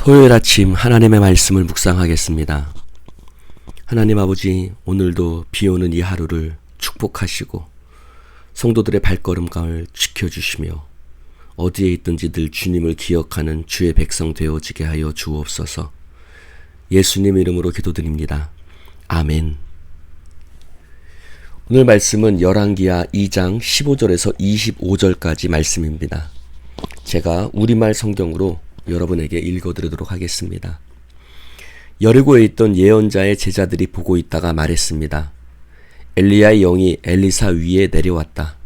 토요일 아침 하나님의 말씀을 묵상하겠습니다. 하나님 아버지, 오늘도 비오는 이 하루를 축복하시고 성도들의 발걸음감을 지켜주시며 어디에 있든지 늘 주님을 기억하는 주의 백성 되어지게 하여 주옵소서. 예수님 이름으로 기도드립니다. 아멘. 오늘 말씀은 열왕기하 2장 15절에서 25절까지 말씀입니다. 제가 우리말 성경으로 여러분에게 읽어드리도록 하겠습니다. 여리고에 있던 예언자의 제자들이 보고 있다가 말했습니다. 엘리야의 영이 엘리사 위에 내려왔다.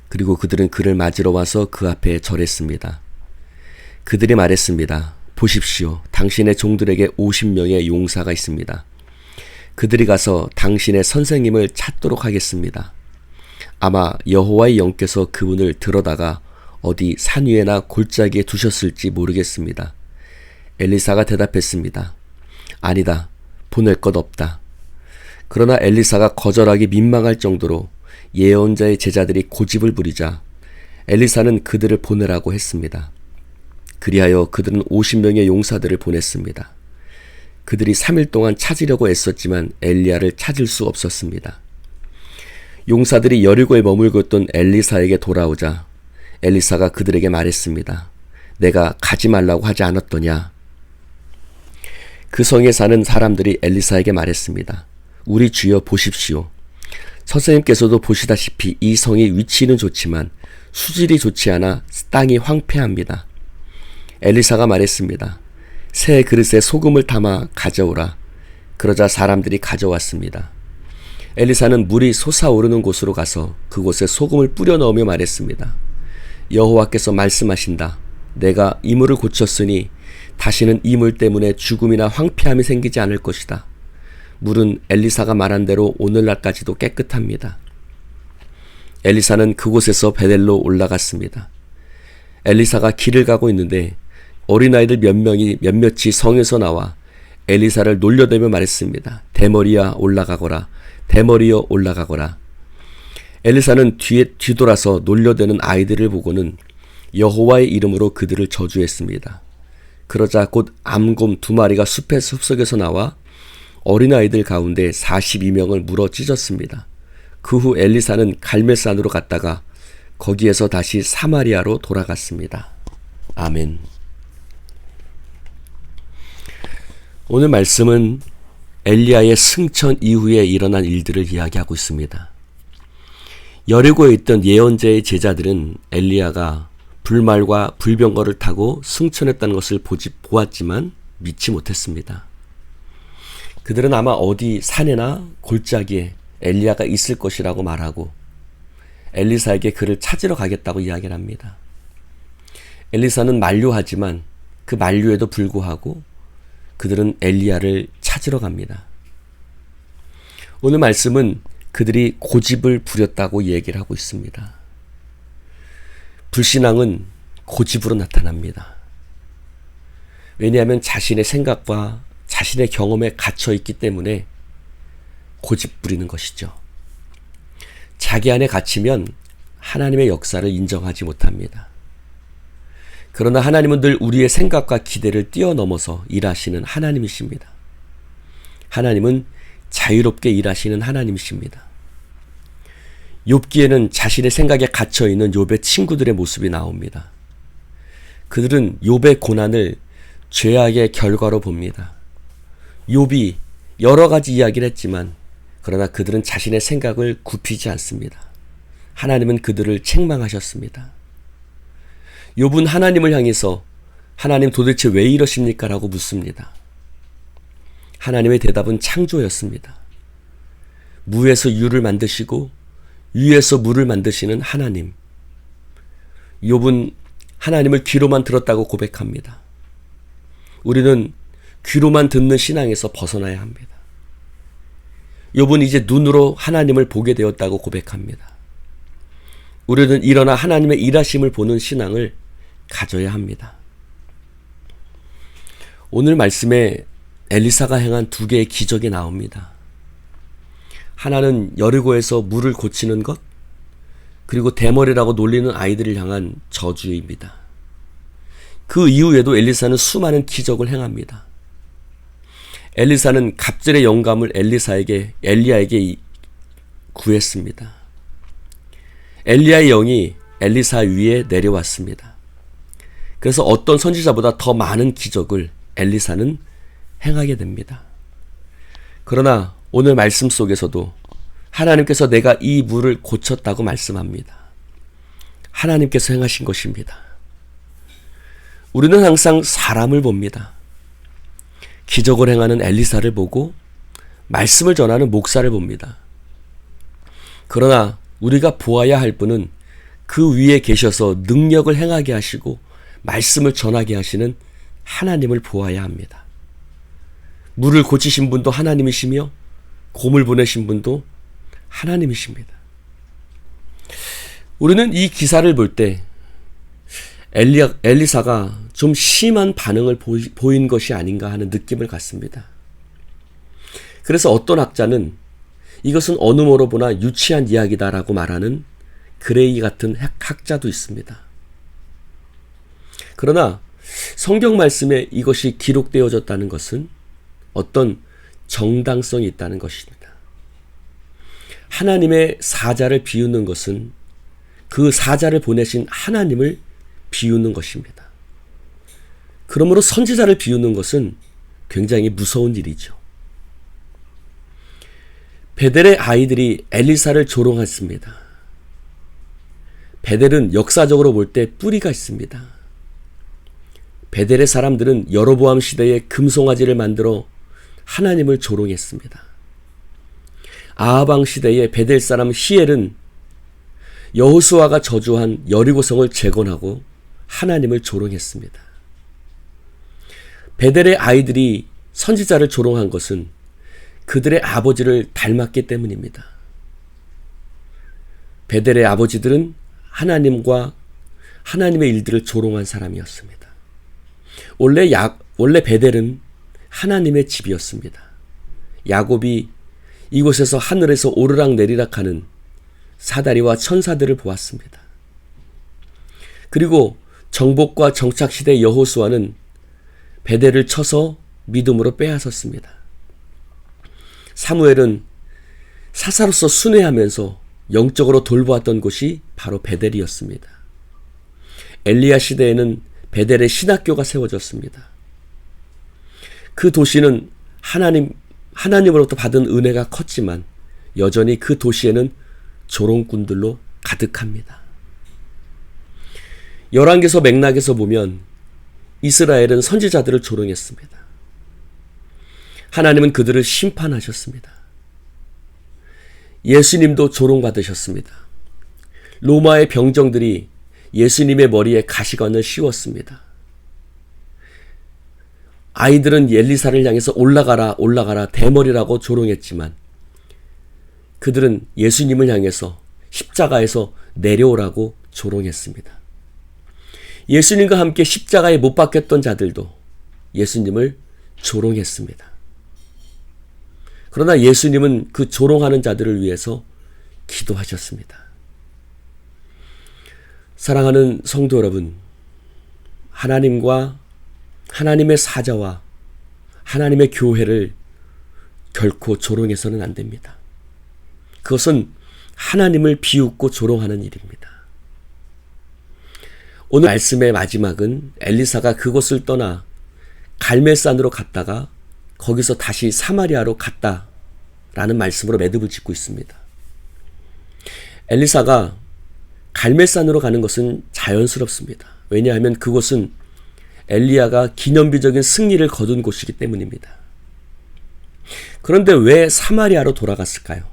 그리고 그들은 그를 맞으러 와서 그 앞에 절했습니다. 그들이 말했습니다. 보십시오. 당신의 종들에게 50명의 용사가 있습니다. 그들이 가서 당신의 선생님을 찾도록 하겠습니다. 아마 여호와의 영께서 그분을 들어다가 어디 산 위에나 골짜기에 두셨을지 모르겠습니다. 엘리사가 대답했습니다. 아니다. 보낼 것 없다. 그러나 엘리사가 거절하기 민망할 정도로 예언자의 제자들이 고집을 부리자 엘리사는 그들을 보내라고 했습니다. 그리하여 그들은 50명의 용사들을 보냈습니다. 그들이 3일 동안 찾으려고 애썼지만 엘리야를 찾을 수 없었습니다. 용사들이 여리고에 머물고 있던 엘리사에게 돌아오자 엘리사가 그들에게 말했습니다. 내가 가지 말라고 하지 않았더냐? 그 성에 사는 사람들이 엘리사에게 말했습니다. 우리 주여 보십시오. 선생님께서도 보시다시피 이 성의 위치는 좋지만 수질이 좋지 않아 땅이 황폐합니다. 엘리사가 말했습니다. 새 그릇에 소금을 담아 가져오라. 그러자 사람들이 가져왔습니다. 엘리사는 물이 솟아오르는 곳으로 가서 그곳에 소금을 뿌려 넣으며 말했습니다. 여호와께서 말씀하신다. 내가 이 물을 고쳤으니 다시는 이 물 때문에 죽음이나 황폐함이 생기지 않을 것이다. 물은 엘리사가 말한 대로 오늘날까지도 깨끗합니다. 엘리사는 그곳에서 베델로 올라갔습니다. 엘리사가 길을 가고 있는데 어린아이들 몇몇이 성에서 나와 엘리사를 놀려대며 말했습니다. 대머리야 올라가거라. 대머리여 올라가거라. 엘리사는 뒤돌아서 놀려대는 아이들을 보고는 여호와의 이름으로 그들을 저주했습니다. 그러자 곧 암곰 2마리가 숲속에서 나와 어린아이들 가운데 42명을 물어 찢었습니다. 그 후 엘리사는 갈멜산으로 갔다가 거기에서 다시 사마리아로 돌아갔습니다. 아멘. 오늘 말씀은 엘리야의 승천 이후에 일어난 일들을 이야기하고 있습니다. 여리고에 있던 예언자의 제자들은 엘리야가 불말과 불병거를 타고 승천했다는 것을 보았지만 믿지 못했습니다. 그들은 아마 어디 산이나 골짜기에 엘리야가 있을 것이라고 말하고 엘리사에게 그를 찾으러 가겠다고 이야기를 합니다. 엘리사는 만류하지만 그 만류에도 불구하고 그들은 엘리야를 찾으러 갑니다. 오늘 말씀은 그들이 고집을 부렸다고 얘기를 하고 있습니다. 불신앙은 고집으로 나타납니다. 왜냐하면 자신의 생각과 자신의 경험에 갇혀 있기 때문에 고집 부리는 것이죠. 자기 안에 갇히면 하나님의 역사를 인정하지 못합니다. 그러나 하나님은 늘 우리의 생각과 기대를 뛰어넘어서 일하시는 하나님이십니다. 하나님은 자유롭게 일하시는 하나님이십니다. 욥기에는 자신의 생각에 갇혀있는 욥의 친구들의 모습이 나옵니다. 그들은 욥의 고난을 죄악의 결과로 봅니다. 욥이 여러 가지 이야기를 했지만 그러나 그들은 자신의 생각을 굽히지 않습니다. 하나님은 그들을 책망하셨습니다. 욥은 하나님을 향해서 하나님 도대체 왜 이러십니까? 라고 묻습니다. 하나님의 대답은 창조였습니다. 무에서 유를 만드시고 유에서 물을 만드시는 하나님. 욥은 하나님을 귀로만 들었다고 고백합니다. 우리는 귀로만 듣는 신앙에서 벗어나야 합니다. 욥은 이제 눈으로 하나님을 보게 되었다고 고백합니다. 우리는 일어나 하나님의 일하심을 보는 신앙을 가져야 합니다. 오늘 말씀에 엘리사가 행한 2개의 기적이 나옵니다. 하나는 여리고에서 물을 고치는 것, 그리고 대머리라고 놀리는 아이들을 향한 저주입니다. 그 이후에도 엘리사는 수많은 기적을 행합니다. 엘리사는 갑절의 영감을 엘리야에게 구했습니다. 엘리야의 영이 엘리사 위에 내려왔습니다. 그래서 어떤 선지자보다 더 많은 기적을 엘리사는 행하게 됩니다. 그러나 오늘 말씀 속에서도 하나님께서 내가 이 물을 고쳤다고 말씀합니다. 하나님께서 행하신 것입니다. 우리는 항상 사람을 봅니다. 기적을 행하는 엘리사를 보고 말씀을 전하는 목사를 봅니다. 그러나 우리가 보아야 할 분은 그 위에 계셔서 능력을 행하게 하시고 말씀을 전하게 하시는 하나님을 보아야 합니다. 물을 고치신 분도 하나님이시며 곰을 보내신 분도 하나님이십니다. 우리는 이 기사를 볼 때 엘리사가 좀 심한 반응을 보인 것이 아닌가 하는 느낌을 갖습니다. 그래서 어떤 학자는 이것은 어느 뭐로 보나 유치한 이야기다라고 말하는 그레이 같은 학자도 있습니다. 그러나 성경 말씀에 이것이 기록되어졌다는 것은 어떤 정당성이 있다는 것입니다. 하나님의 사자를 비우는 것은 그 사자를 보내신 하나님을 비우는 것입니다. 그러므로 선지자를 비우는 것은 굉장히 무서운 일이죠. 베델의 아이들이 엘리사를 조롱했습니다. 베델은 역사적으로 볼 때 뿌리가 있습니다. 베델의 사람들은 여로보암 시대에 금송아지를 만들어 하나님을 조롱했습니다. 아하방 시대에 베델 사람 히엘은 여호수아가 저주한 여리고성을 재건하고 하나님을 조롱했습니다. 베델의 아이들이 선지자를 조롱한 것은 그들의 아버지를 닮았기 때문입니다. 베델의 아버지들은 하나님과 하나님의 일들을 조롱한 사람이었습니다. 원래 베델은 하나님의 집이었습니다. 야곱이 이곳에서 하늘에서 오르락 내리락 하는 사다리와 천사들을 보았습니다. 그리고 정복과 정착시대 여호수아는 베델을 쳐서 믿음으로 빼앗았습니다. 사무엘은 사사로서 순회하면서 영적으로 돌보았던 곳이 바로 베델이었습니다. 엘리야 시대에는 베델의 신학교가 세워졌습니다. 그 도시는 하나님으로부터 받은 은혜가 컸지만 여전히 그 도시에는 조롱꾼들로 가득합니다. 열왕기서 맥락에서 보면 이스라엘은 선지자들을 조롱했습니다. 하나님은 그들을 심판하셨습니다. 예수님도 조롱받으셨습니다. 로마의 병정들이 예수님의 머리에 가시관을 씌웠습니다. 아이들은 엘리사를 향해서 올라가라 올라가라 대머리라고 조롱했지만 그들은 예수님을 향해서 십자가에서 내려오라고 조롱했습니다. 예수님과 함께 십자가에 못 박혔던 자들도 예수님을 조롱했습니다. 그러나 예수님은 그 조롱하는 자들을 위해서 기도하셨습니다. 사랑하는 성도 여러분, 하나님과 하나님의 사자와 하나님의 교회를 결코 조롱해서는 안 됩니다. 그것은 하나님을 비웃고 조롱하는 일입니다. 오늘 말씀의 마지막은 엘리사가 그곳을 떠나 갈멜산으로 갔다가 거기서 다시 사마리아로 갔다라는 말씀으로 매듭을 짓고 있습니다. 엘리사가 갈멜산으로 가는 것은 자연스럽습니다. 왜냐하면 그곳은 엘리야가 기념비적인 승리를 거둔 곳이기 때문입니다. 그런데 왜 사마리아로 돌아갔을까요?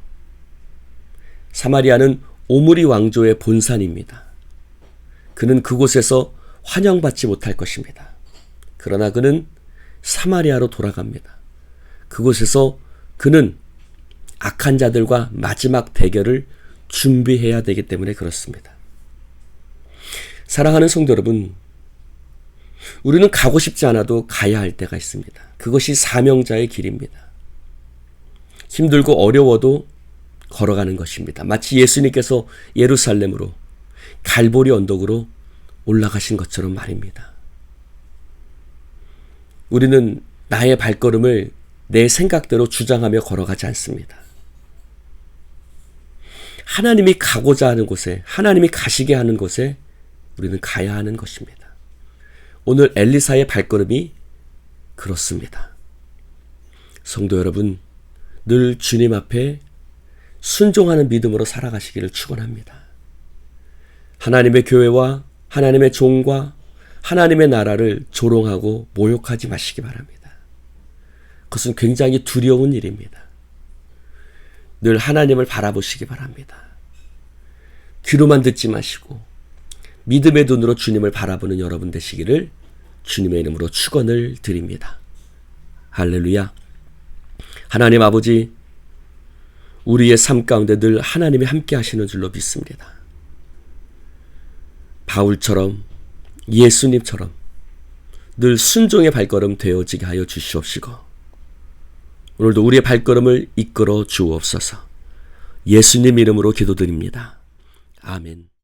사마리아는 오므리 왕조의 본산입니다. 그는 그곳에서 환영받지 못할 것입니다. 그러나 그는 사마리아로 돌아갑니다. 그곳에서 그는 악한 자들과 마지막 대결을 준비해야 되기 때문에 그렇습니다. 사랑하는 성도 여러분, 우리는 가고 싶지 않아도 가야 할 때가 있습니다. 그것이 사명자의 길입니다. 힘들고 어려워도 걸어가는 것입니다. 마치 예수님께서 예루살렘으로 갈보리 언덕으로 올라가신 것처럼 말입니다. 우리는 나의 발걸음을 내 생각대로 주장하며 걸어가지 않습니다. 하나님이 가고자 하는 곳에, 하나님이 가시게 하는 곳에 우리는 가야 하는 것입니다. 오늘 엘리사의 발걸음이 그렇습니다. 성도 여러분, 늘 주님 앞에 순종하는 믿음으로 살아가시기를 축원합니다. 하나님의 교회와 하나님의 종과 하나님의 나라를 조롱하고 모욕하지 마시기 바랍니다. 그것은 굉장히 두려운 일입니다. 늘 하나님을 바라보시기 바랍니다. 귀로만 듣지 마시고 믿음의 눈으로 주님을 바라보는 여러분 되시기를 주님의 이름으로 축원을 드립니다. 할렐루야. 하나님 아버지, 우리의 삶 가운데 늘 하나님이 함께 하시는 줄로 믿습니다. 바울처럼, 예수님처럼 늘 순종의 발걸음 되어지게 하여 주시옵시고, 오늘도 우리의 발걸음을 이끌어 주옵소서. 예수님 이름으로 기도드립니다. 아멘.